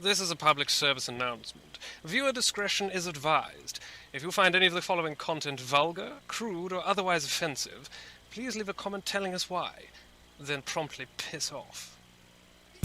This is a public service announcement. Viewer discretion is advised. If you find any of the following content vulgar, crude, or otherwise offensive, please leave a comment telling us why. Then promptly piss off.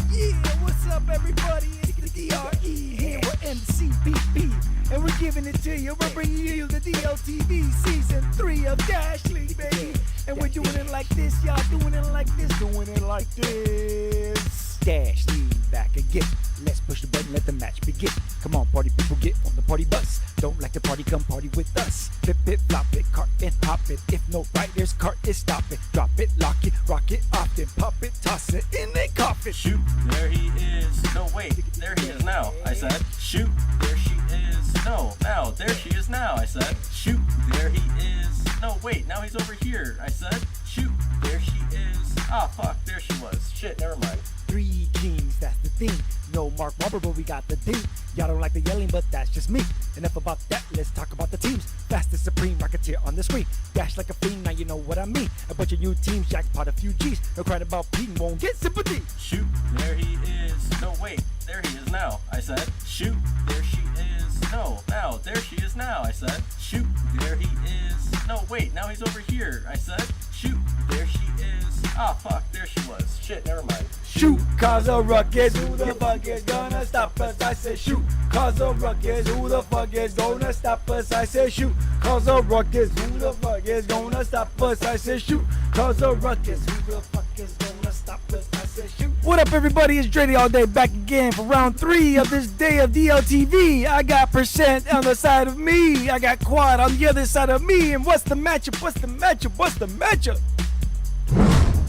Yeah, what's up, everybody? It's the DRE here with MCBB, and we're giving it to you. We're bringing you the DLTV Season 3 of Dash League, baby. And we're doing it like this, y'all. Doing it like this, doing it like this. Dash League back again. Let's push the button, let the match begin. Come on, party people, get on the party bus. Don't like the party, come party with us. Flip it, flop it, cart and hop it. If no riders, cart it, stop it. Drop it, lock it, rock it, often. Pop it, toss it, in they cough it. Shoot, there he is. No, wait, there he is now. I said, shoot, there she is. No, now, there she is now. I said, shoot, there he is. No, wait, now he's over here. I said, shoot, there she is. Ah, fuck, there she was. Shit, never mind. 3 kings, that's the thing. No Mark Wahlberg, but we got the thing. Y'all don't like the yelling, but that's just me. Enough about that, let's talk about the teams. Fastest supreme rocketeer on the screen. Dash like a fiend, now you know what I mean. A bunch of new teams, jackpot a few G's. No crying about Pete, won't get sympathy. Shoot, there he is. No, wait, there he is now. I said, shoot, there she is. No, now, there she is now. I said, shoot, there he is. No, wait, now he's over here. I said, shoot, there she is. Ah, fuck, there she was. Shit, never mind. Shoot, cause a ruckus, who the fuck is gonna stop us? I said shoot, cause a ruckus, who the fuck is gonna stop us? I said shoot, cause a ruckus, who the fuck is gonna stop us? I said shoot, cause a ruckus, who the fuck is gonna stop us? I said shoot. What up, everybody? It's Dreddy all day back again for round 3 of this day of DLTV. I got percent on the side of me, I got quad on the other side of me. And what's the matchup? What's the matchup? What's the matchup?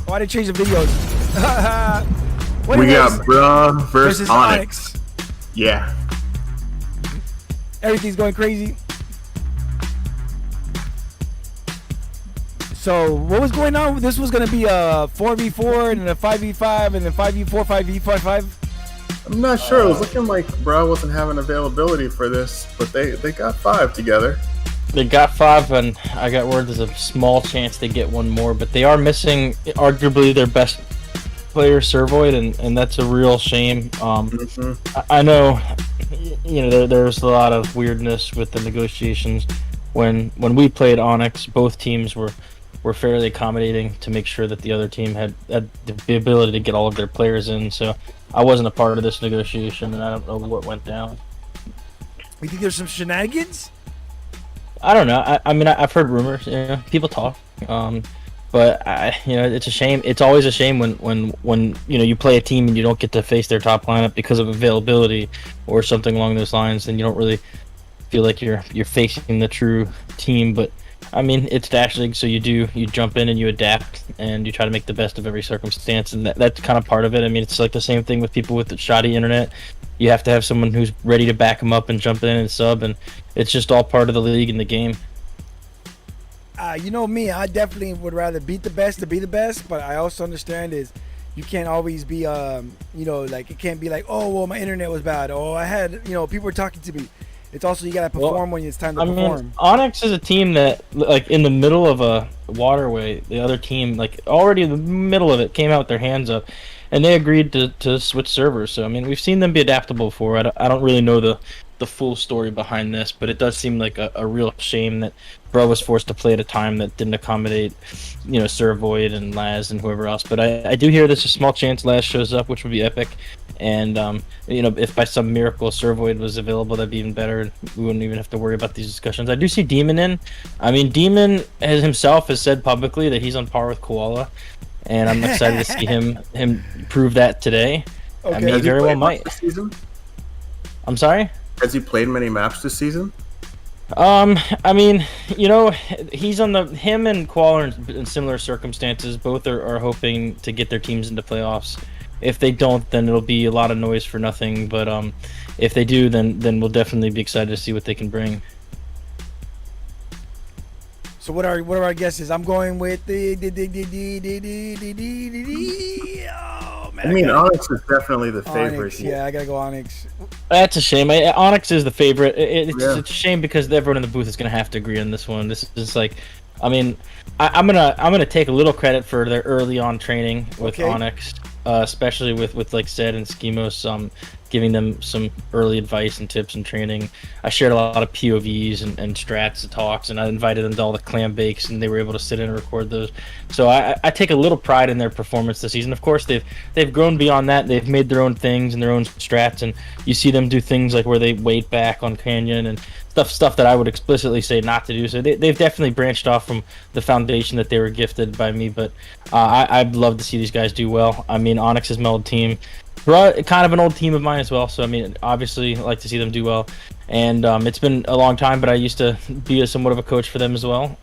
Why did they change the videos? We got Bruh versus ONYX. Yeah. Everything's going crazy. So what was going on? This was going to be a 4v4 and then a 5v5 and then 5v4, 5v5. I'm not sure. It was looking like Bruh wasn't having availability for this, but they got 5 together. They got 5, and I got word there's a small chance they get one more, but they are missing arguably their best player, Servoid, and that's a real shame. I know, you know, there's a lot of weirdness with the negotiations. When we played ONYX, both teams were fairly accommodating to make sure that the other team had the ability to get all of their players in. So I wasn't a part of this negotiation, and I don't know what went down. You think there's some shenanigans? I don't know. I mean, I've heard rumors. You know, people talk. But you know, it's a shame. It's always a shame when you know you play a team and you don't get to face their top lineup because of availability or something along those lines. Then you don't really feel like you're facing the true team. But I mean, it's Dash League, so you jump in and you adapt and you try to make the best of every circumstance, and that's kind of part of it. I mean, it's like the same thing with people with the shoddy internet. You have to have someone who's ready to back them up and jump in and sub, and it's just all part of the league and the game. You know me, I definitely would rather beat the best to be the best, but I also understand is you can't always be, you know, like it can't be like, oh, well, my internet was bad. Oh, I had, you know, people were talking to me. It's also you gotta perform when it's time to perform. Mean, ONYX is a team that, like, in the middle of a waterway, the other team, like, already in the middle of it, came out with their hands up, and they agreed to switch servers. So I mean, we've seen them be adaptable before. I don't really know the full story behind this, but it does seem like a real shame that Bro was forced to play at a time that didn't accommodate, you know, Servoid and Laz and whoever else. But I do hear there's a small chance Laz shows up, which would be epic. And you know, if by some miracle Servoid was available, that'd be even better, and we wouldn't even have to worry about these discussions. I do see Demon in. I mean, Demon himself has said publicly that he's on par with Koala, and I'm excited to see him prove that today. Okay. I mean, he very well might. I'm sorry? Has he played many maps this season? I mean, you know, he's on him and Qual are in similar circumstances. Both are hoping to get their teams into playoffs. If they don't, then it'll be a lot of noise for nothing. But if they do, then we'll definitely be excited to see what they can bring. So what are our guesses? I'm going with the oh man. I mean, ONYX is definitely the favorite. ONYX, yeah, I gotta go ONYX. That's a shame. ONYX is the favorite. It's a shame because everyone in the booth is gonna have to agree on this one. This is like, I mean, I'm gonna take a little credit for their early on training with ONYX, especially with like Zed and Schemos. giving them some early advice and tips and training. I shared a lot of POVs and strats and talks, and I invited them to all the clam bakes, and they were able to sit in and record those. So I take a little pride in their performance this season. Of course, they've grown beyond that. They've made their own things and their own strats, and you see them do things like where they wait back on Canyon and stuff that I would explicitly say not to do. So they've definitely branched off from the foundation that they were gifted by me. But I'd love to see these guys do well. I mean, ONYX is my old team. Kind of an old team of mine as well. So I mean, obviously, I like to see them do well. And it's been a long time, but I used to be somewhat of a coach for them as well.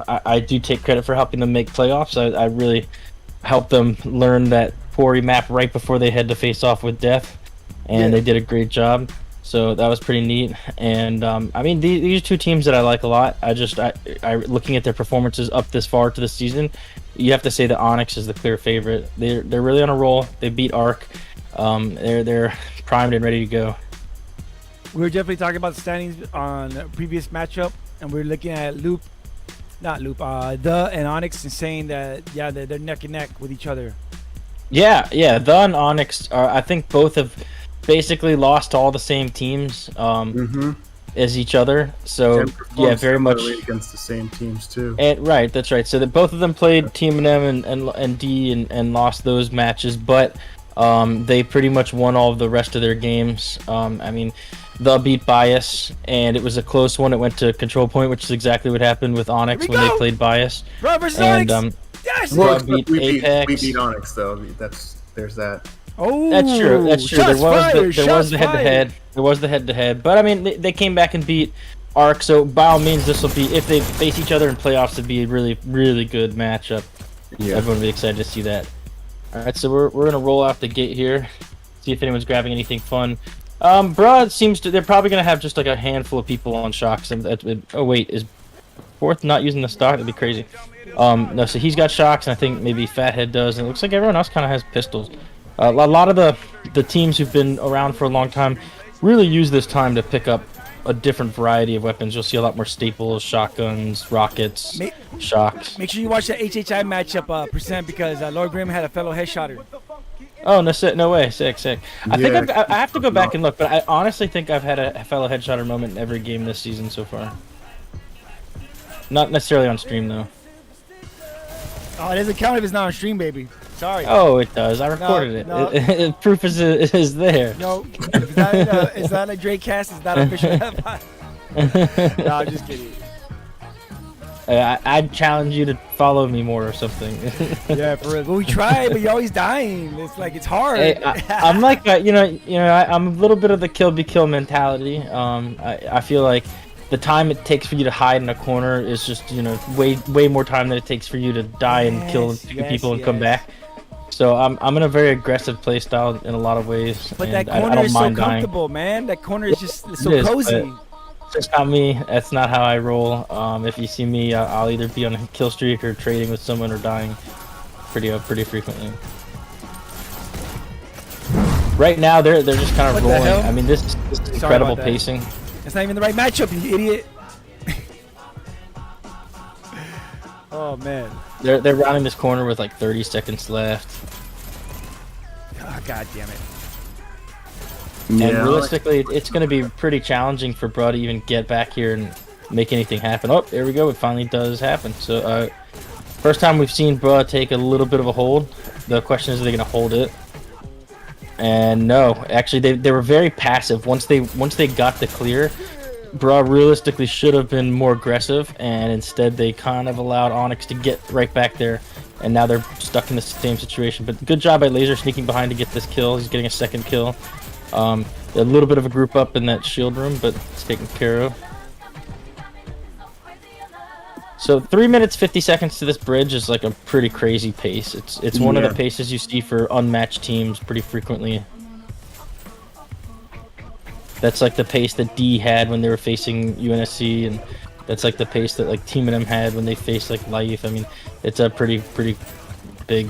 I do take credit for helping them make playoffs. I really helped them learn that Pori map right before they had to face off with Death, and they did a great job. So that was pretty neat. And I mean, these two teams that I like a lot. I looking at their performances up this far to the season, you have to say that ONYX is the clear favorite. They're really on a roll. They beat ARC. They're primed and ready to go. We were definitely talking about the standings on a previous matchup, and we were looking at The and ONYX, and saying that they're neck and neck with each other. Yeah, The and ONYX are, I think both have basically lost to all the same teams as each other. So yeah, very much against the same teams too. And right, that's right. So that both of them played Team M and D and lost those matches, but they pretty much won all of the rest of their games. I mean, The beat Bias, and it was a close one. It went to control point, which is exactly what happened with ONYX when they played Bias. Bro versus ONYX. Yes. Well, we beat ONYX though. There's that. Oh, that's true. There was the head-to-head. There was the head-to-head, but I mean, they came back and beat ARC. So by all means, this will be, if they face each other in playoffs, it'd be a really, really good matchup. Yeah, everyone will be excited to see that. All right, so we're gonna roll out the gate here, see if anyone's grabbing anything fun. Broad seems to, they're probably gonna have just like a handful of people on shocks. Oh wait, is Fourth not using the stock? That'd be crazy. No, so he's got shocks, and I think maybe Fathead does, and it looks like everyone else kind of has pistols. A lot of the teams who've been around for a long time really use this time to pick up a different variety of weapons. You'll see a lot more staples, shotguns, rockets, shocks. Make sure you watch the HHI matchup percent, because Lord Grim had a fellow headshotter. Oh, no way. Sick. I think I have to go back and look, but I honestly think I've had a fellow headshotter moment in every game this season so far. Not necessarily on stream, though. Oh, it doesn't count if it's not on stream, baby. Sorry. Oh, it does. I recorded it. No. Proof is there. No, it's not a Drake cast. It's not official. No, I'm just kidding. I'd challenge you to follow me more or something. Yeah, for real. But we try, but you're always dying. It's like, it's hard. Hey, I'm like, I'm a little bit of the kill be kill mentality. I feel like the time it takes for you to hide in a corner is just, way more time than it takes for you to die and kill people and come back. So I'm in a very aggressive play style in a lot of ways. But that corner is so comfortable, man. That corner is just so cozy. It's just not me. That's not how I roll. If you see me, I'll either be on a kill streak or trading with someone or dying pretty frequently. Right now, they're just kind of rolling. I mean, this is incredible pacing. That's not even the right matchup, you idiot. Oh man. They're rounding this corner with like 30 seconds left. Oh, God damn it. And realistically, it's going to be pretty challenging for Bro to even get back here and make anything happen. Oh, there we go. It finally does happen. So, first time we've seen Bro take a little bit of a hold. The question is, are they going to hold it? And no, actually, they were very passive. Once they got the clear, Bro realistically should have been more aggressive, and instead they kind of allowed ONYX to get right back there. And now they're stuck in the same situation. But good job by Laser sneaking behind to get this kill. He's getting a second kill. A little bit of a group up in that shield room, but it's taken care of. So 3 minutes 50 seconds to this bridge is like a pretty crazy pace. It's one of the paces you see for unmatched teams pretty frequently. That's like the pace that D had when they were facing UNSC, and that's like the pace that like Team M had when they faced like Life. I mean, it's a pretty big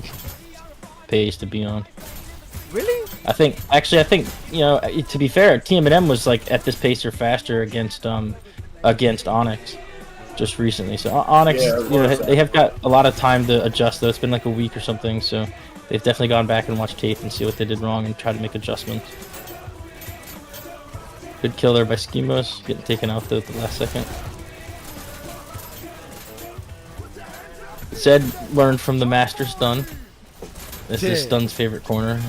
pace to be on. Really? I think to be fair, Team M was like at this pace or faster against ONYX just recently. So ONYX, they have got a lot of time to adjust though. It's been like a week or something, so they've definitely gone back and watched tape and see what they did wrong and try to make adjustments. Good kill there by Schemos, getting taken out though at the last second. Zed learned from the master stun. This is Stun's favorite corner.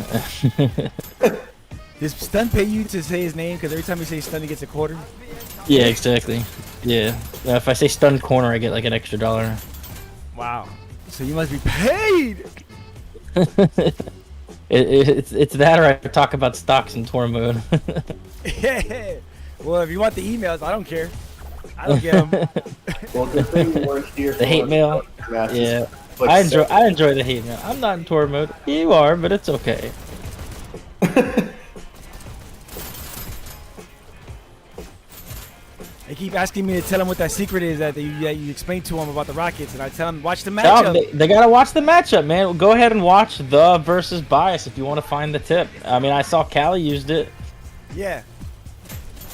Does Stun pay you to say his name? Because every time you say Stun, he gets a quarter. Yeah, exactly. Yeah. If I say stun corner, I get like an extra $1. Wow. So you must be paid. It's that, or I talk about stocks in tour mode. Yeah. Well, if you want the emails, I don't care. I don't get them. Well, good thing you weren't here. The hate mail. Yeah. I enjoy the hate mail. I'm not in tour mode. You are, but it's okay. They keep asking me to tell them what that secret is that you explained to them about the Rockets, and I tell them watch the matchup. No, they gotta watch the matchup, man. Go ahead and watch the versus bias if you want to find the tip. I mean, I saw Callie used it. Yeah.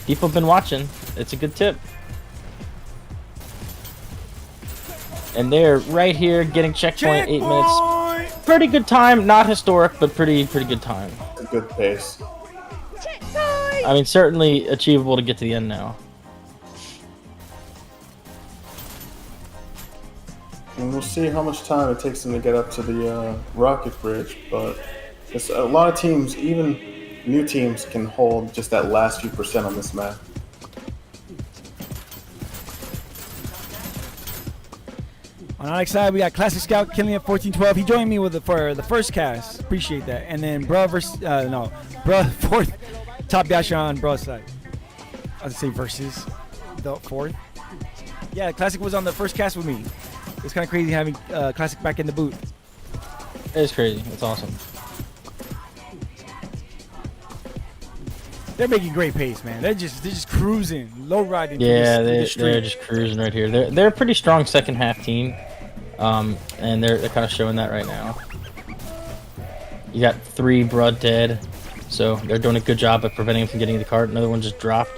People have been watching. It's a good tip. And they're right here getting checkpoint, 8 minutes. Pretty good time, not historic, but pretty good time. A good pace. I mean, certainly achievable to get to the end now. And we'll see how much time it takes them to get up to the rocket bridge, but it's a lot of teams, even new teams, can hold just that last few % on this map. On ONYX side, we got Classic Scout killing at 14-12. He joined me for the first cast. Appreciate that. And then Bruh versus Bruh fourth. Top dash on Bruh's side. I was gonna say versus the fourth. Yeah, Classic was on the first cast with me. It's kind of crazy having Classic back in the booth. It is crazy. It's awesome. They're making great pace, man. They're just cruising, low riding. Yeah, they're they're just cruising right here. They're a pretty strong second half team, and they're kind of showing that right now. You got 3 Bruh dead, so they're doing a good job of preventing him from getting the cart. Another one just dropped,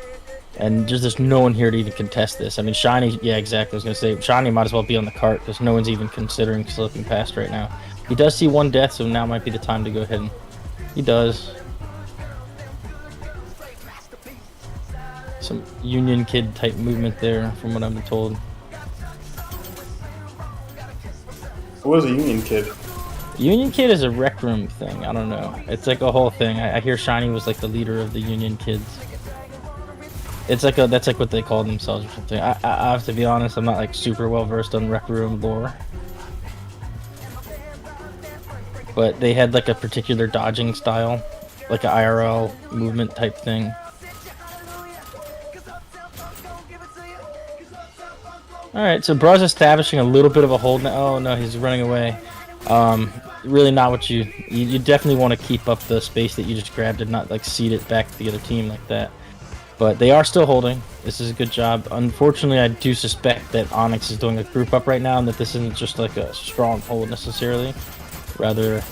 and there's no one here to even contest this. I mean, Shiny, yeah, exactly. I was gonna say Shiny might as well be on the cart because no one's even considering slipping past right now. He does see 1 death, so now might be the time to go ahead and he does. Some Union Kid type movement there, from what I've been told. What is a Union Kid? Union Kid is a rec room thing. I don't know. It's like a whole thing. I hear Shiny was like the leader of the Union Kids. It's like that's like what they call themselves or something. I have to be honest. I'm not like super well versed on rec room lore. But they had like a particular dodging style, like an IRL movement type thing. Alright, so Bruh's establishing a little bit of a hold now. Oh no, he's running away. Really not what you definitely want to keep up the space that you just grabbed and not like cede it back to the other team like that. But they are still holding. This is a good job. Unfortunately, I do suspect that ONYX is doing a group up right now and that this isn't just like a strong hold necessarily. Rather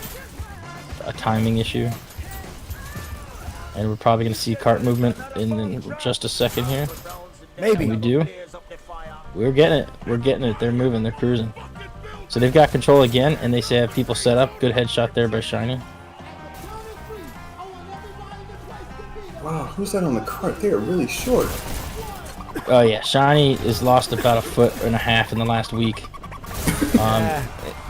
a timing issue. And we're probably going to see cart movement in just a second here. Maybe. And we do. We're getting it. We're getting it. They're moving. They're cruising. So they've got control again, and they say have people set up. Good headshot there by Shiny. Wow, who's that on the cart? They are really short. Oh yeah, Shiny has lost about 1.5 feet in the last week.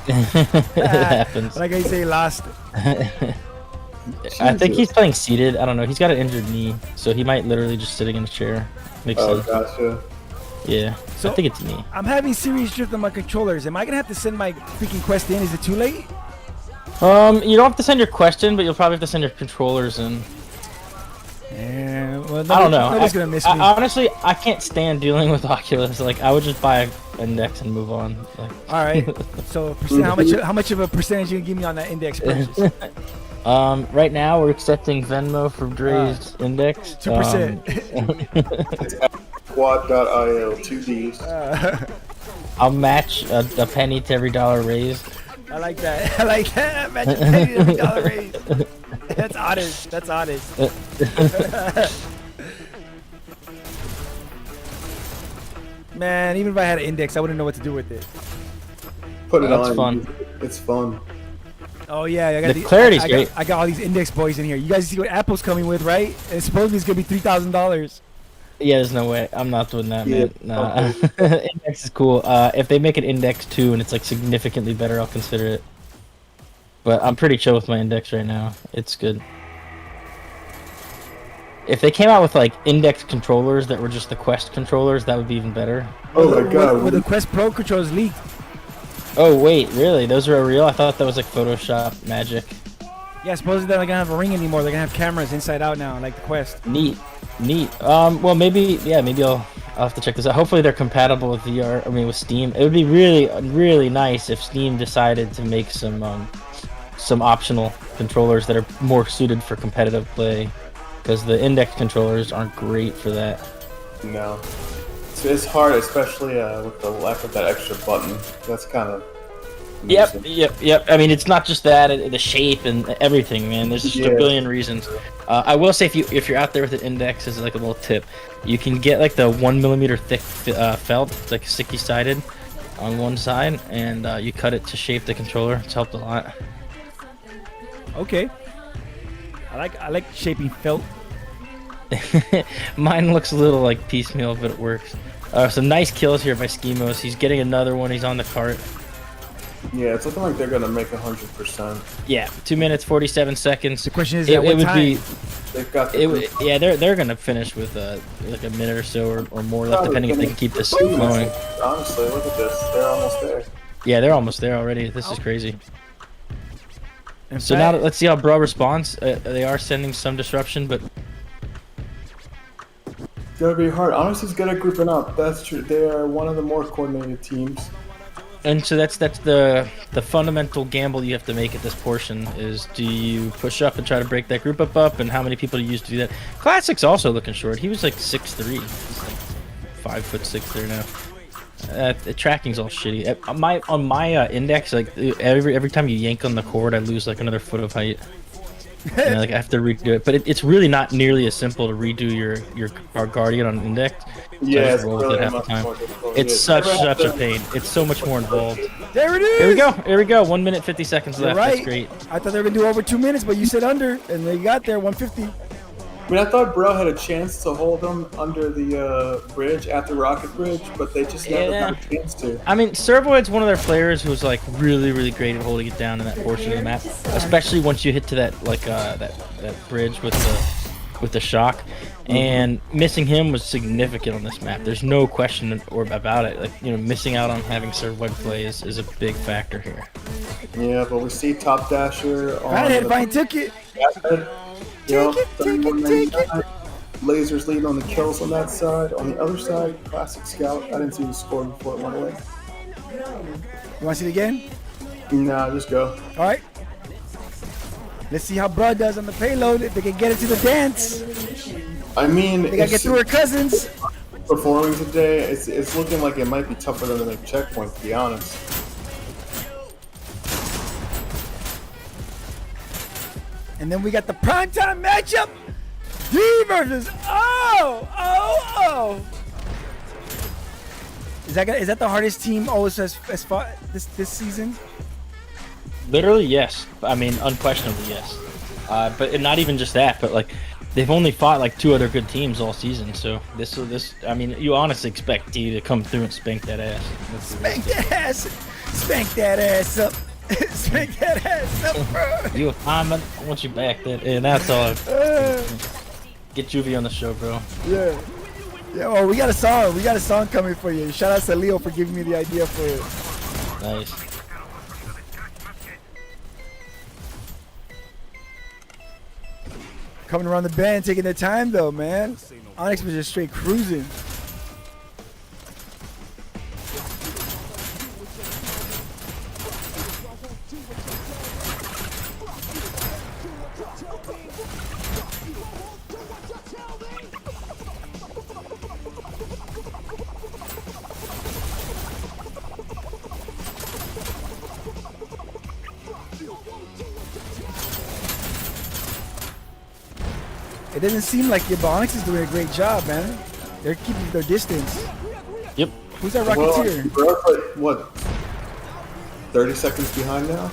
It happens. Like I say, lost. I think he's playing seated. I don't know. He's got an injured knee, so he might literally just sitting in a chair. Makes sense. Gotcha. Yeah, So I think it's me. I'm having serious drift on my controllers. Am I gonna have to send my freaking quest in? Is it too late? You don't have to send your question, but you'll probably have to send your controllers in. Yeah, well, I don't know. Nobody's gonna miss me. Honestly, I can't stand dealing with Oculus. Like, I would just buy an index and move on. Like, All right. So how much of a percentage you gonna give me on that index purchase? right now we're accepting Venmo for Dre's index. 2%. Quad.io, 2 Ds. I'll match a penny to every dollar raised. I like that. I like that. Imagine paying every dollar raise. That's honest. That's honest. Man, even if I had an index, I wouldn't know what to do with it. Put it That's on. fun. It's fun. Oh yeah, I got The clarity's I great. I got all these index boys in here. You guys see what Apple's coming with, right? And supposedly it's gonna be $3,000. Yeah, there's no way. I'm not doing that, Yeah, man. Nah. Index is cool. If they make an Index 2 and it's like significantly better, I'll consider it. But I'm pretty chill with my Index right now. It's good. If they came out with like Index controllers that were just the Quest controllers, that would be even better. Oh my god. With the Quest Pro controls leaked. Oh wait, really? Those are real? I thought that was like Photoshop magic. Yeah, supposedly they're not gonna have a ring anymore. They're gonna have cameras inside out now, like the Quest. Neat. Well, maybe I'll have to check this out. Hopefully they're compatible with VR. I mean, with Steam. It would be really nice if Steam decided to make some optional controllers that are more suited for competitive play, because the Index controllers aren't great for that. No. It's hard, especially with the lack of that extra button. That's kind of. Yep. I mean, it's not just that; the shape and everything, man. There's just a billion reasons. I will say, if you're out there with an Index, as like a little tip, you can get like the 1 millimeter thick felt, it's like sticky sided, on one side, and you cut it to shape the controller. It's helped a lot. Okay. I like shaping felt. Mine looks a little like piecemeal, but it works. Some nice kills here by Schemos. He's getting another one. He's on the cart. Yeah, it's looking like they're gonna make 100%. Yeah, 2 minutes 47 seconds. The question is, it at what would time? be. They've got the Yeah, they're gonna finish with like a minute or so or more left, Probably depending if they can keep this flowing. Honestly, look at this. They're almost there. Yeah, they're almost there already. This is crazy. In So fact, now let's see how Bro responds. They are sending some disruption, but It's gonna be hard. Honestly, it's gonna grouping up. That's true. They are one of the more coordinated teams. and so that's the fundamental gamble you have to make at this portion is, do you push up and try to break that group up, and how many people do you use to do that? Classic's also looking short. He was like 6'3". He's like 5'6" there now. The tracking's all shitty. On my Index, like every time you yank on the cord, I lose like another foot of height. And like I have to redo it, but it's really not nearly as simple to redo our Guardian on Index. So Yeah, I just it's roll with really it half the much time. more difficult. It's Yeah. such a pain. It's so much more involved. there it is. Here we go. 1 minute 50 seconds You're left. right. That's great. I thought they were gonna do over 2 minutes, but you said under, and they got there 150. I mean, I thought Bro had a chance to hold them under the bridge at the Rocket Bridge, but they just never Yeah. got a chance to. I mean, Servoid's one of their players who's like really great at holding it down in that portion of the map, especially once you hit to that that bridge with the shock. And missing him was significant on this map. There's no question about it. Like, you know, missing out on having Servoid play is a big factor here. Yeah, but we see Top Dasher on Right ahead, the Brian took it. Yep, Take it. Lasers leading on the kills on that side. On the other side, Classic Scout. I didn't see the score before it went away. You want to see it again? Nah, just go. All right. Let's see how Bro does on the payload. If they can get it to the dance, I mean, they gotta get through her cousins. performing today. It's looking like it might be tough for them to make checkpoints, to be honest. And then we got the primetime matchup. D versus O. Is that the hardest team always as far this season? Literally, yes. I mean, unquestionably, yes. But not even just that, but like they've only fought like 2 other good teams all season. So this, I mean, you honestly expect D to come through and spank that ass. Spank that ass. Spank that ass up. Spank that ass up, bro. You, I want you back. And that's all. Get Juvie on the show, bro. Yeah. Yeah, well, we got a song. We got a song coming for you. Shout out to Leo for giving me the idea for it. Nice. Coming around the bend, taking their time though, man. ONYX was just straight cruising. It doesn't seem like your ONYX is doing a great job, man. They're keeping their distance. Yep. Who's that Well, Rocketeer? Bro's like, what, 30 seconds behind now?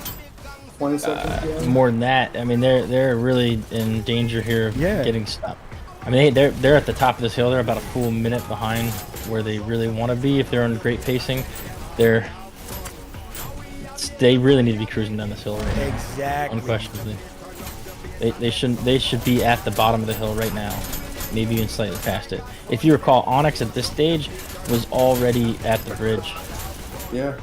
20 seconds. Yeah. More than that. I mean, they're really in danger here of Yeah. getting stopped. I mean, they're at the top of this hill. They're about a full minute behind where they really want to be. If they're on great pacing, they really need to be cruising down this hill right now. Exactly. Unquestionably, they should be at the bottom of the hill right now, maybe even slightly past it. If you recall, ONYX at this stage was already at the bridge. Yeah.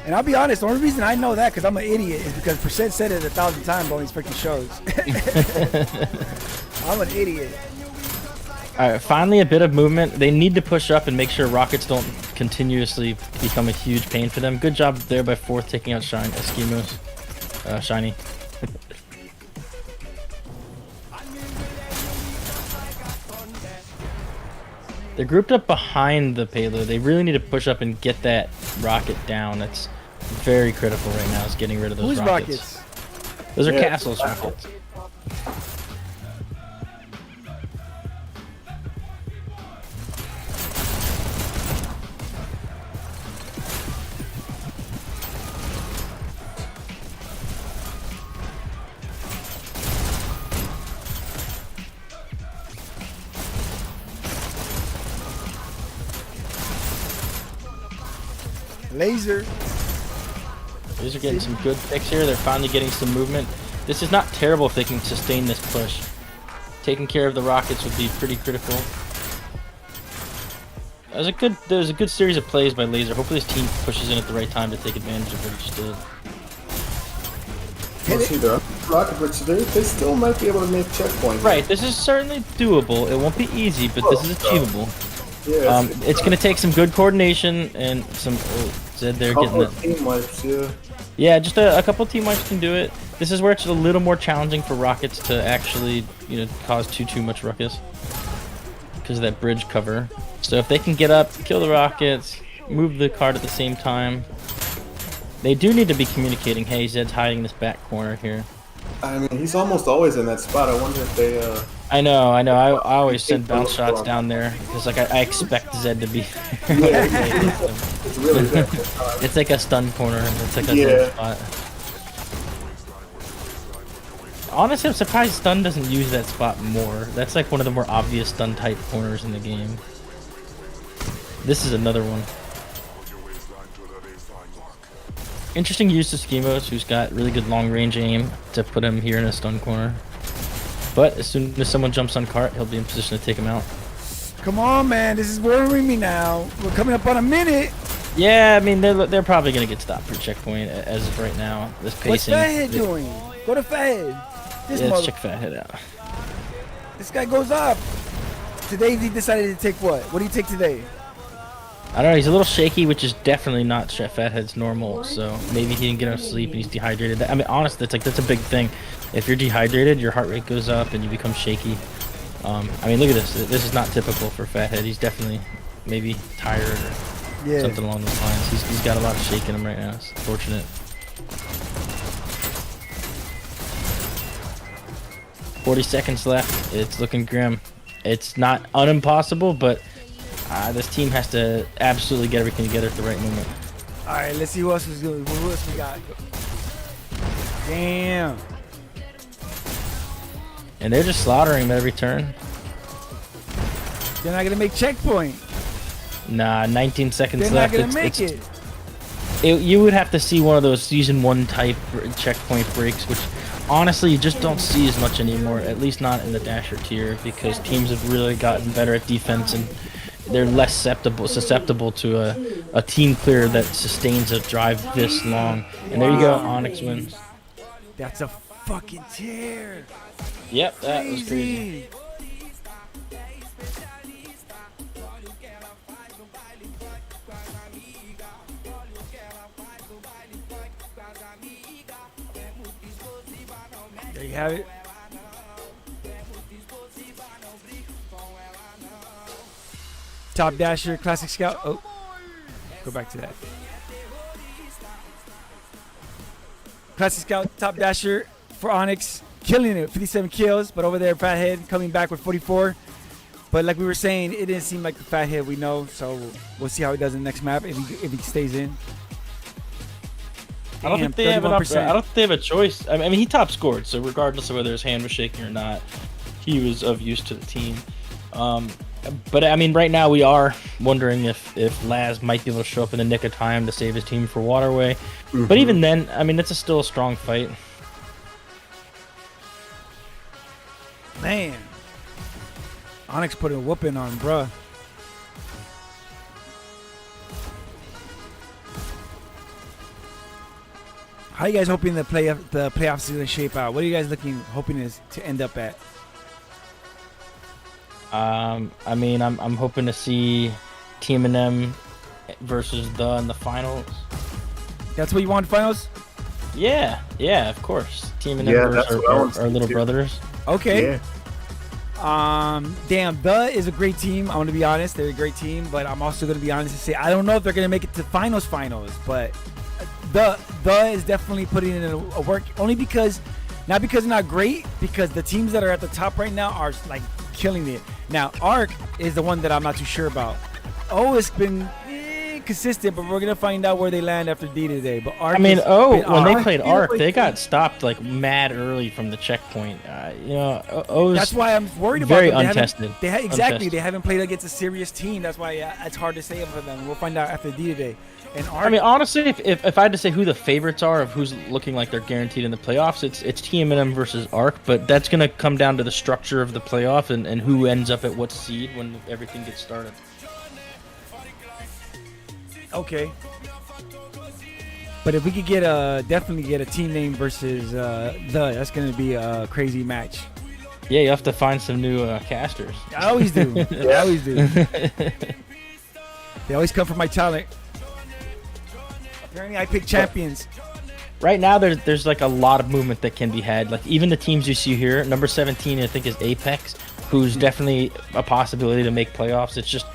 And I'll be honest, the only reason I know that, because I'm an idiot, is because Percent said it 1,000 times on these freaking shows. I'm an idiot. All right, finally a bit of movement. They need to push up and make sure rockets don't continuously become a huge pain for them. Good job there by Fourth taking out Eskimos. Shiny. They're grouped up behind the payload. They really need to push up and get that rocket down. That's very critical right now, is getting rid of those Who's rockets? Those are Yeah. Castle's rockets. Laser. These are getting some good picks here. They're finally getting some movement. This is not terrible if they can sustain this push. Taking care of the rockets would be pretty critical. There was a good series of plays by Laser. Hopefully this team pushes in at the right time to take advantage of what he just did. Let's see the rocket bridge. They still might be able to make checkpoints. Right, this is certainly doable. It won't be easy, but this is achievable. Yeah. It's going to take some good coordination and some... Zed there getting couple that. of team wipes. Yeah. Yeah, just a couple team wipes can do it. This is where it's a little more challenging for rockets to actually, cause too much ruckus because of that bridge cover. So if they can get up, kill the rockets, move the card at the same time, they do need to be communicating. Hey, Zed's hiding in this back corner here. I mean, he's almost always in that spot. I wonder if they. I know. I always send bounce shots down there because I expect Zed to be. It's really good. It's like a stun corner. It's like a Zed spot. Honestly, I'm surprised stun doesn't use that spot more. That's like one of the more obvious stun type corners in the game. This is another one. Interesting use of Schemos, who's got really good long range aim to put him here in a stun corner. But as soon as someone jumps on cart, he'll be in position to take him out. Come on, man. This is worrying me now. We're coming up on a minute. Yeah, I mean, they're probably going to get stopped for checkpoint as of right now. This pacing. What's Fathead doing? Go to Fathead. Let's check Fathead out. This guy goes up. Today he decided to take what? What do you take today? I don't know, he's a little shaky, which is definitely not Chef Fathead's normal, so maybe he didn't get enough sleep and he's dehydrated. I mean, honestly, that's a big thing. If you're dehydrated, your heart rate goes up and you become shaky. I mean, look at this. This is not typical for Fathead. He's definitely maybe tired or something along those lines. He's got a lot of shake in him right now. It's unfortunate. 40 seconds left. It's looking grim. It's not unimpossible, but this team has to absolutely get everything together at the right moment. All right, let's see who else is good. Who else we got? Damn. And they're just slaughtering him at every turn. They're not gonna make checkpoint. Nah, 19 seconds They're left. not gonna make it. You would have to see one of those season 1 type checkpoint breaks, which honestly you just don't see as much anymore, at least not in the Dasher tier, because teams have really gotten better at defense and they're less susceptible to a team clear that sustains a drive this long. And there you go, ONYX wins. That's a fucking tear. Yep, that was crazy. There you have it. Top Dasher, Classic Scout. Oh, go back to that. Classic Scout, Top Dasher for ONYX. Killing it, 57 kills, but over there, Fathead coming back with 44. But like we were saying, it didn't seem like the Fathead we know, so we'll see how he does in the next map if he stays in. I don't think they have enough. I don't think they have a choice. I mean, he top scored, so regardless of whether his hand was shaking or not, he was of use to the team. But I mean, right now we are wondering if Laz might be able to show up in the nick of time to save his team for Waterway. Mm-hmm. But even then, I mean, it's still a strong fight. Man, ONYX put a whooping on, bruh. How are you guys hoping the playoffs is going to shape out? What are you guys hoping to end up at? I mean, I'm hoping to see Team M versus in the finals. That's what you want, finals? Yeah, of course. Team M versus our little brothers. Okay. Yeah. Damn, is a great team. I'm gonna be honest, they're a great team, but I'm also gonna be honest and say I don't know if they're gonna make it to finals, but the is definitely putting in a work, only because, not because they're not great, because the teams that are at the top right now are like killing it. Now, ARC is the one that I'm not too sure about. It's been consistent, but we're gonna find out where they land after D today. But ARC, I mean, when they played ARC, they got stopped like mad early from the checkpoint. That's why I'm worried about very them. untested. They haven't played against a serious team. That's why it's hard to say for them. We'll find out after D today. And ARC, I mean, honestly, if I had to say who the favorites are of who's looking like they're guaranteed in the playoffs, it's TMNM versus ARC, but that's going to come down to the structure of the playoff and who ends up at what seed when everything gets started. Okay. But if we could definitely get a team name versus that's going to be a crazy match. Yeah, you have to find some new casters. I always do. I always do. They always come for my talent. Apparently, I pick champions. Right now, there's like a lot of movement that can be had. Like even the teams you see here, number 17, I think, is Apex, who's definitely a possibility to make playoffs. It's just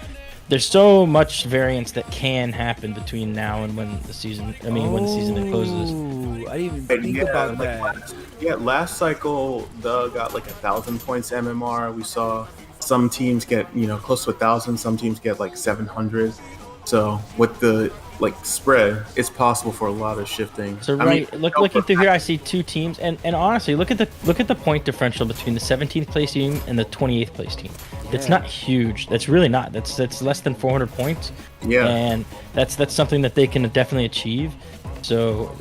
there's so much variance that can happen between now and when the season. when the season closes. I didn't even think about that. Last cycle, Doug got like 1,000 points MMR. We saw some teams get close to 1,000. Some teams get like 700. So with the spread, it's possible for a lot of shifting. So looking through here, I see two teams, and honestly, look at the point differential between the 17th place team and the 28th place team. Yeah. It's not huge. That's really not. That's less than 400 points. Yeah. And that's something that they can definitely achieve. So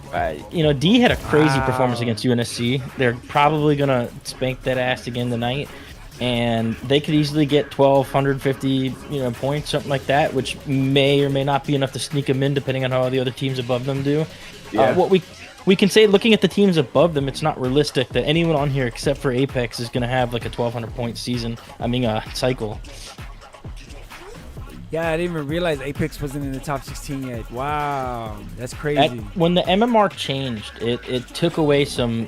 D had a crazy performance against UNSC. They're probably gonna spank that ass again tonight. And they could easily get 1,250, points, something like that, which may or may not be enough to sneak them in, depending on how the other teams above them do. Yeah. What we can say, looking at the teams above them, it's not realistic that anyone on here except for Apex is going to have like a 1,200 point cycle. Yeah, I didn't even realize Apex wasn't in the top 16 yet. Wow, that's crazy. When the MMR changed, it took away some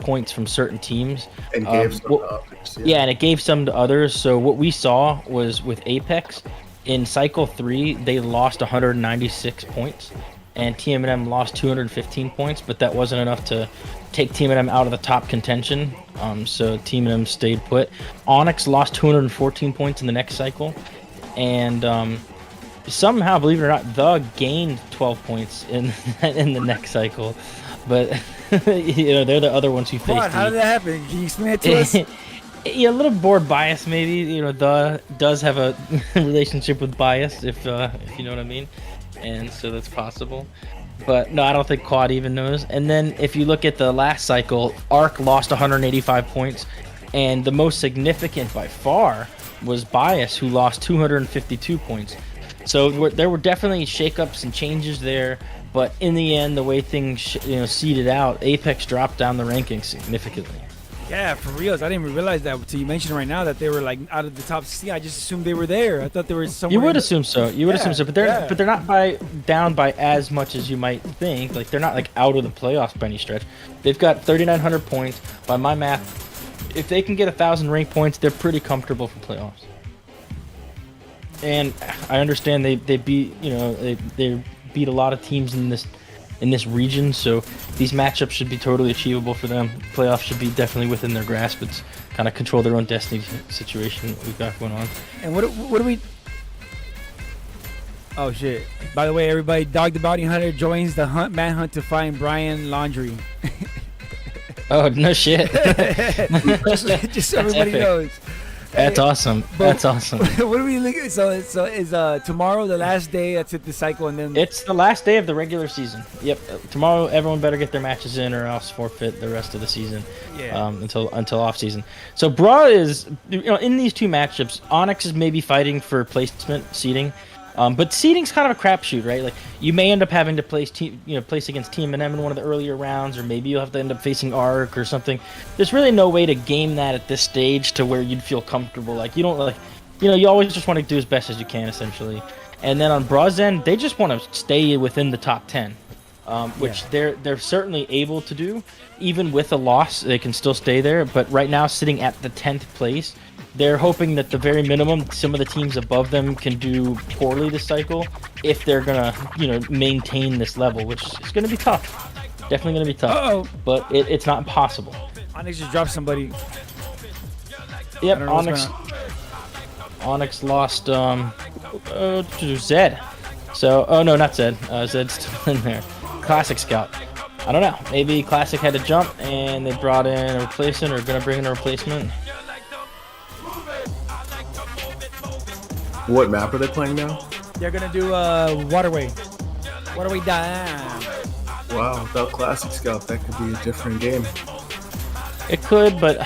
points from certain teams. And gave some to others. Yeah, and it gave some to others. So what we saw was with Apex, in Cycle 3, they lost 196 points. And TMNM lost 215 points, but that wasn't enough to take TMNM out of the top contention. So TMNM stayed put. ONYX lost 214 points in the next cycle. And somehow, believe it or not, gained 12 points in the next cycle, but they're the other ones who faced. How did that happen? Can you explain it to us? Yeah, a little board bias maybe. Does have a relationship with bias, if you know what I mean, and so that's possible. But no, I don't think Quad even knows. And then if you look at the last cycle, ARC lost 185 points, and the most significant by far was Bias, who lost 252 points. So there were definitely shakeups and changes there, but in the end, the way things seeded out, Apex dropped down the rankings significantly. Yeah, for reals. I didn't even realize that until you mentioned right now that they were like out of the top 16. I just assumed they were there. I thought they were somewhere. You would assume so. But they're not down by as much as you might think. Like they're not like out of the playoffs by any stretch. They've got 3,900 points. By my math, if they can get 1,000 rank points, they're pretty comfortable for playoffs. And I understand they beat they beat a lot of teams in this region, so these matchups should be totally achievable for them. Playoffs should be definitely within their grasp. It's kind of control their own destiny situation that we've got going on. And what do we? Oh shit! By the way, everybody, Dog the Bounty Hunter joins the manhunt to find Brian Laundry. Oh no shit. just so everybody epic. knows. That's awesome. That's awesome. What do we look? So is tomorrow the last day? That's it, the cycle, and then It's the last day of the regular season. Yep. Tomorrow, everyone better get their matches in, or else forfeit the rest of the season. Yeah. Until off season. So Bra is, in these two matchups, ONYX is maybe fighting for placement seeding. But seeding's kind of a crapshoot, right? Like you may end up having to place against Team M in one of the earlier rounds, or maybe you'll have to end up facing Arc or something. There's really no way to game that at this stage to where you'd feel comfortable. Like you always just want to do as best as you can, essentially. And then on Bra's end, they just want to stay within the top 10, which they're certainly able to do. Even with a loss, they can still stay there. But right now, sitting at the 10th place. They're hoping that the very minimum, some of the teams above them can do poorly this cycle if they're gonna, maintain this level, which is gonna be tough. Definitely gonna be tough. Uh-oh. But it's not impossible. ONYX just dropped somebody. Yep, I don't know what's ONYX lost to Zed. So, oh no, not Zed. Zed's still in there. Classic Scout. I don't know. Maybe Classic had to jump and they brought in a replacement, or gonna bring in a replacement. What map are they playing now? They're gonna do Waterway. Waterway down. Wow, without Classic Scout, that could be a different game. It could, but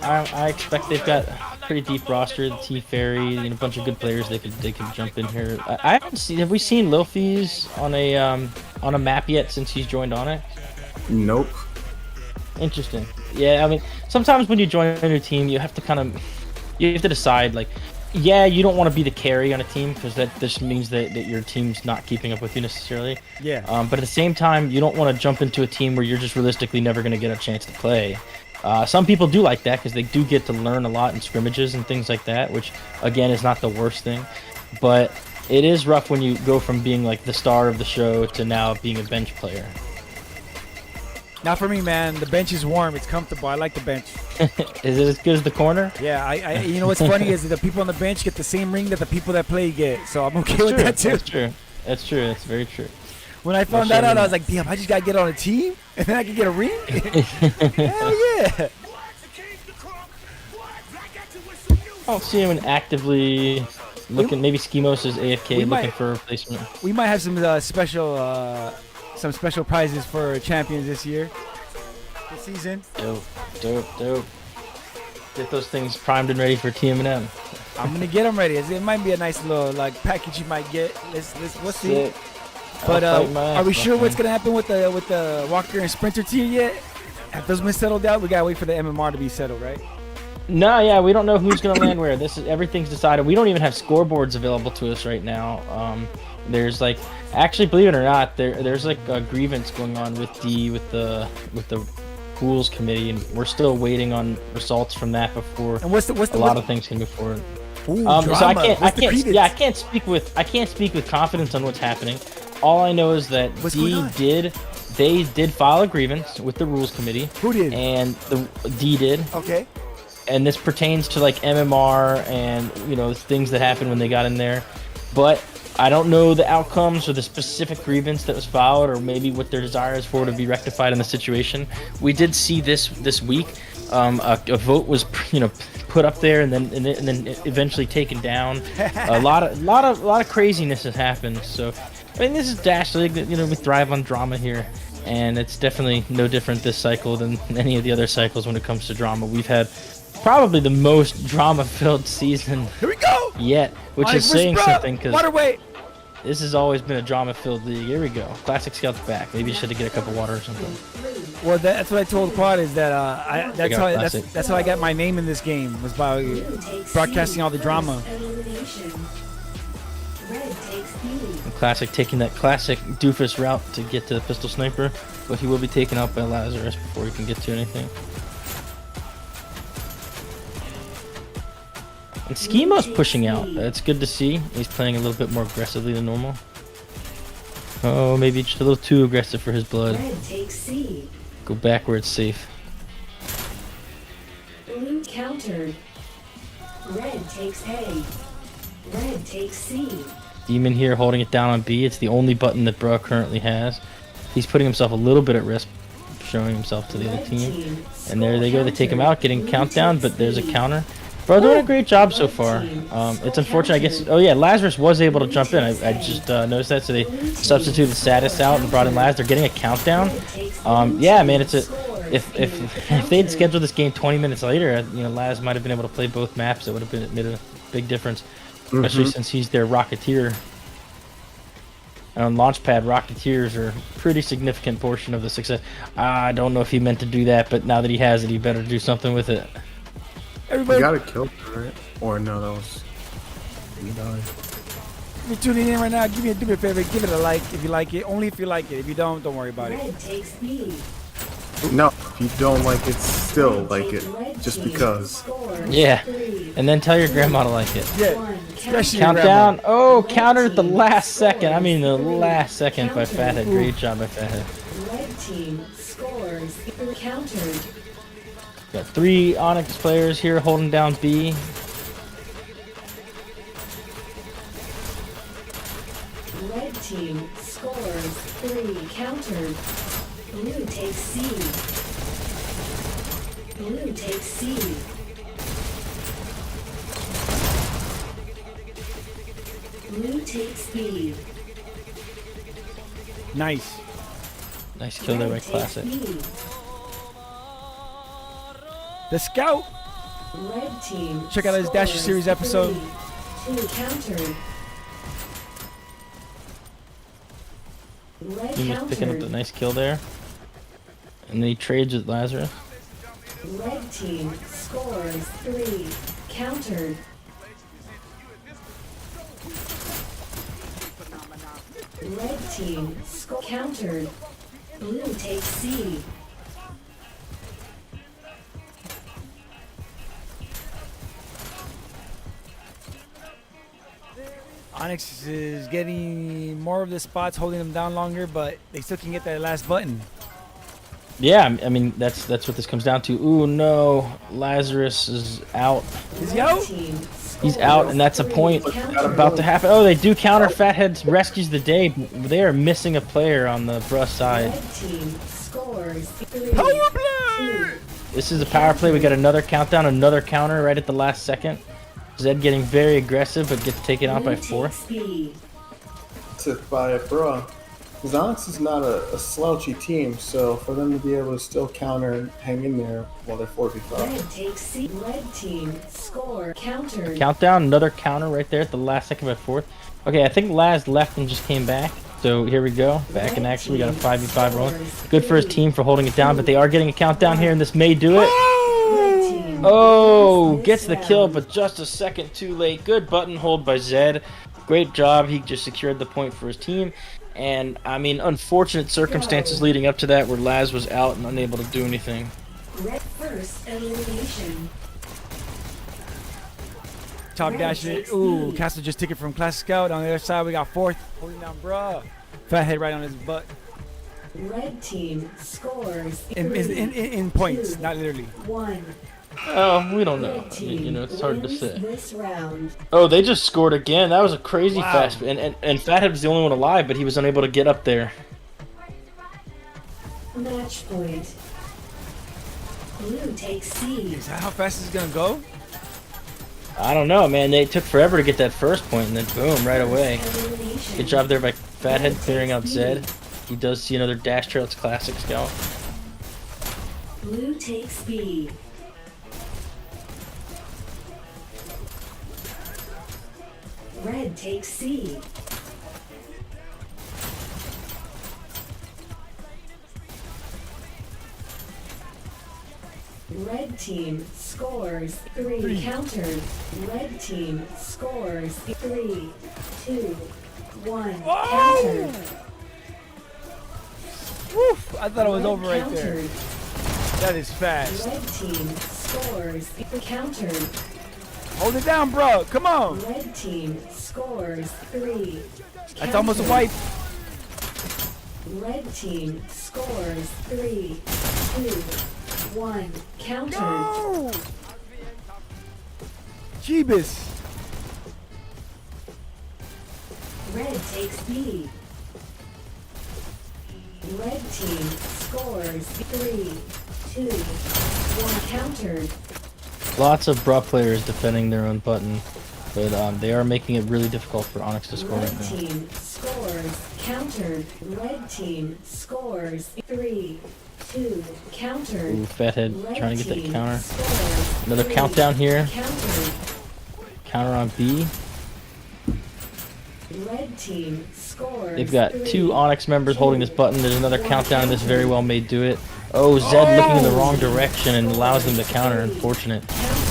I expect they've got a pretty deep roster. The T Fairy, a bunch of good players they could jump in here. I haven't seen. Have we seen Lilfies on a map yet since he's joined on it? Nope. Interesting. Yeah, I mean, sometimes when you join a new team, you have to decide, like, yeah, you don't want to be the carry on a team because that just means that your team's not keeping up with you necessarily. Yeah. But at the same time, you don't want to jump into a team where you're just realistically never going to get a chance to play. Some people do like that because they do get to learn a lot in scrimmages and things like that, which, again, is not the worst thing. But it is rough when you go from being, like, the star of the show to now being a bench player. Not for me, man. The bench is warm. It's comfortable. I like the bench. Is it as good as the corner? Yeah, I you know what's funny is that the people on the bench get the same ring that the people that play get. So I'm okay with that too. That's true. That's true. That's very true. When I found that out, I was like, damn, I just gotta get on a team and then I can get a ring? Hell yeah. I don't see him actively looking. Maybe Schemos is AFK looking for a replacement. We might have some special prizes for champions this year. This season. Dope. Get those things primed and ready for TM&M. I'm gonna get them ready. It might be a nice little package you might get. We'll see. But are we sure what's gonna happen with the Walker and Sprinter tier yet? Have those been settled out? We gotta wait for the MMR to be settled, right? No, yeah, we don't know who's gonna land where. Everything's decided. We don't even have scoreboards available to us right now. There's actually, believe it or not, there's a grievance going on with the pools committee, and we're still waiting on results from that before a lot of things can move forward. Ooh, so I can't speak with confidence on what's happening. All I know is that they did file a grievance with the rules committee. Who did? And D did. Okay. And this pertains to MMR and things that happened when they got in there, but I don't know the outcomes or the specific grievance that was filed, or maybe what their desire is for to be rectified in the situation. We did see this week a vote was put up there and then eventually taken down. A lot of craziness has happened. So I mean, this is Dash League. We thrive on drama here, and it's definitely no different this cycle than any of the other cycles when it comes to drama. We've had probably the most drama-filled season Here we go! yet, which is saying something because Waterway. this has always been a drama-filled league. Here we go. Classic Scout's back. Maybe you should get a cup of water or something. Well, that's what I told Quad is that that's how I got my name in this game, was by broadcasting all the drama. And Classic taking that classic doofus route to get to the pistol sniper, but he will be taken out by Lazarus before he can get to anything. And Schemo's pushing out. That's good to see. He's playing a little bit more aggressively than normal. Oh, maybe just a little too aggressive for his blood. Red takes C. Go back where it's safe. Blue countered. Red takes A. Red takes C. Demon here holding it down on B. It's the only button that Bruh currently has. He's putting himself a little bit at risk, showing himself to the other team. And there they go. They take him out, getting countdown, but there's a counter. Bro, doing a great job so far. It's unfortunate, I guess. Oh yeah, Lazarus was able to jump in. I just noticed that, so they substituted Satis out and brought in Laz. They're getting a countdown. Yeah, man, it's a. If they'd scheduled this game 20 minutes later, you know, Laz might have been able to play both maps. It would have made a big difference, especially since he's their Rocketeer. And on Launchpad, Rocketeers are a pretty significant portion of the success. I don't know if he meant to do that, but now that he has it, he better do something with it. Everybody, you got a kill, right? Or no, that was. You died. If you're tuning in right now, do me a favor, give it a like if you like it. Only if you like it. If you don't worry about it. No, if you don't like it, still like it. Just because. Yeah, and then tell your grandma to like it. Yeah, especially countdown. Oh, countered at the last second. I mean, the last second by Fathead. Great job by Fathead. Red team scores countered. Got 3 ONYX players here holding down B. Red team scores 3 countered. Blue takes C. Blue takes C. Blue takes B. Nice. Nice kill there by Classic. The Scout. Red team. Check out his Dasher Series episode. 2 countered. Red He was picking up countered. the nice kill there. And then he trades with Lazarus. Red team scores 3 countered. Red team countered. Blue takes C. ONYX is getting more of the spots, holding them down longer, but they still can get that last button. Yeah, I mean that's what this comes down to. Ooh no, Lazarus is out. Is he out? He's out, and that's a point about to happen. Oh, they do counter. Fathead rescues the day. They are missing a player on the Bruh side. Red team scores 3. Power play! This is a power play. We got another countdown, another counter right at the last second. Zed getting very aggressive, but gets taken out by 4. By a Bruh. Because ONYX is not a slouchy team, so for them to be able to still counter and hang in there while they're 4v5. Red takes C. Red team score countered. Countdown, another counter right there at the last second by 4. Okay, I think Laz left and just came back. So here we go, back in action. We got a 5v5 roll. Good for his team for holding it down, but they are getting a countdown here, and this may do it. Oh, gets the kill, but just a second too late. Good button hold by Zed. Great job. He just secured the point for his team. And, I mean, unfortunate circumstances leading up to that where Laz was out and unable to do anything. Red first elimination. Top dash it. Ooh, Castle just took it from Classic Scout. On the other side, we got 4th. Holding down Bruh. Fathead right on his butt. Red team scores In points, not literally. 1. Oh, we don't know. I mean, you know, it's hard to say. This round. Oh, they just scored again. That was a crazy fast. And Fathead was the only one alive, but he was unable to get up there. Match point. Blue takes C. Is that how fast it's gonna go? I don't know, man. They took forever to get that first point, and then boom, right away. Good job there by Fathead clearing out Zed. He does see another dash trail. It's Classic Scout. Blue takes B. Red takes C. Red team scores 3 countered. Red team scores 3, 2, 1 countered. Woof! I thought it was Red over right there. countered. That is fast. Red team scores countered. Hold it down, bro. Come on. Red team scores 3. That's almost a wipe. Red team scores 3, 2, 1 countered. No! Jeebus. Red takes B. Red team scores 3, 2, 1 countered. Lots of Brawl players defending their own button, but they are making it really difficult for Onyx to score Red right now. team scores countered. Red team scores 3, 2 countered. Ooh, Fathead Red trying to get that team counter. scores Another 3, countdown here. Countered. Counter on B. Red team scores. They've got 3, two Onyx members holding this button. There's another countdown, and this very well may do it. Oh, Zed looking in the wrong direction and allows them to counter. Unfortunate.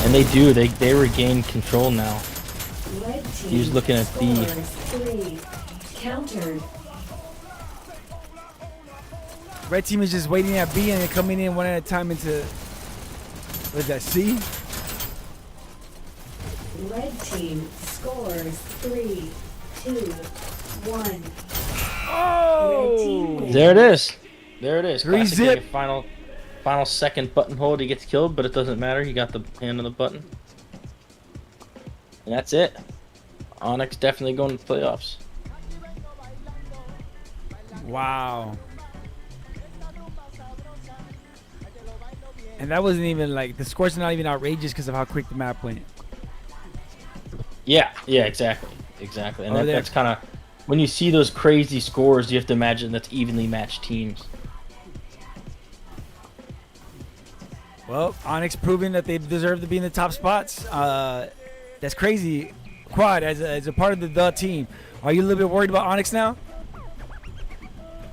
And they do. They regain control now. Red team He was looking at B. scores 3, countered. Red team is just waiting at B and they're coming in one at a time into. What is that? C? Red team scores 3, 2, 1. Oh! There it is. There it is. Three Classic zip. getting final second button hold. He gets killed, but it doesn't matter. He got the hand on the button. And that's it. Onyx definitely going to the playoffs. Wow. And that wasn't even like the scores are not even outrageous because of how quick the map went. Yeah, exactly. And Oh, that's kind of when you see those crazy scores, you have to imagine that's evenly matched teams. Well, Onyx proving that they deserve to be in the top spots. That's crazy. Quad, as a part of the team, are you a little bit worried about Onyx now?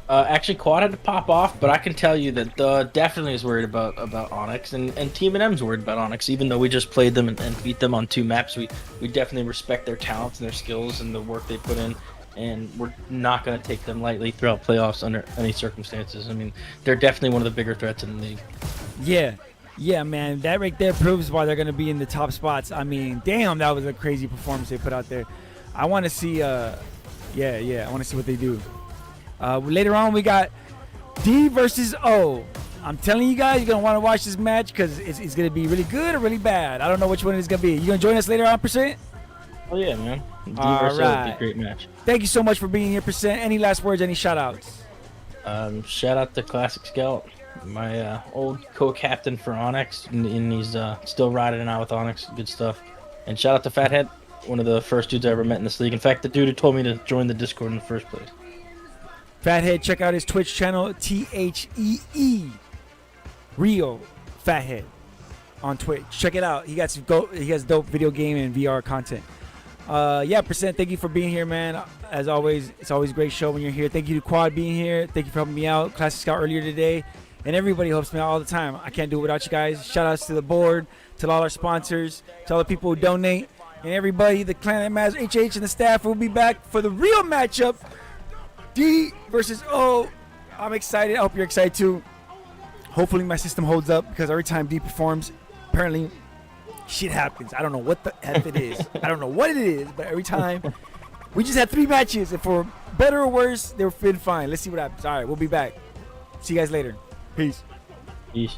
Actually, Quad had to pop off, but I can tell you that definitely is worried about Onyx, and Team NM's worried about Onyx. Even though we just played them and beat them on 2 maps, we definitely respect their talents and their skills and the work they put in, and we're not going to take them lightly throughout playoffs under any circumstances. I mean, they're definitely one of the bigger threats in the league. Yeah, man. That right there proves why they're going to be in the top spots. I mean, damn, that was a crazy performance they put out there. I want to see, I want to see what they do. Later on, we got D versus O. I'm telling you guys, you're going to want to watch this match because it's going to be really good or really bad. I don't know which one it's going to be. You going to join us later on, Percent? Oh, yeah, man. D All versus O would be right. a great match. Thank you so much for being here, Percent. Any last words, any shout-outs? Shout out to Classic Scout, my old co-captain for Onyx, and he's still riding it out with Onyx. Good stuff. And shout out to Fathead, one of the first dudes I ever met in this league. In fact, the dude who told me to join the Discord in the first place. Fathead, check out his Twitch channel, THEE, Real Fathead, on Twitch. Check it out. He has dope video game and VR content. Percent, thank you for being here, man. As always, it's always a great show when you're here. Thank you to Quad being here. Thank you for helping me out. Classic Scout earlier today. And everybody helps me out all the time. I can't do it without you guys. Shout outs to the board, to all our sponsors, to all the people who donate, and everybody, the clan that matters, HH and the staff will be back for the real matchup. D versus O. I'm excited. I hope you're excited too. Hopefully my system holds up because every time D performs, apparently shit happens. I don't know what the F it is. I don't know what it is, but every time we just had 3 matches, and for better or worse, they've been fine. Let's see what happens. All right, we'll be back. See you guys later. Peace. Peace.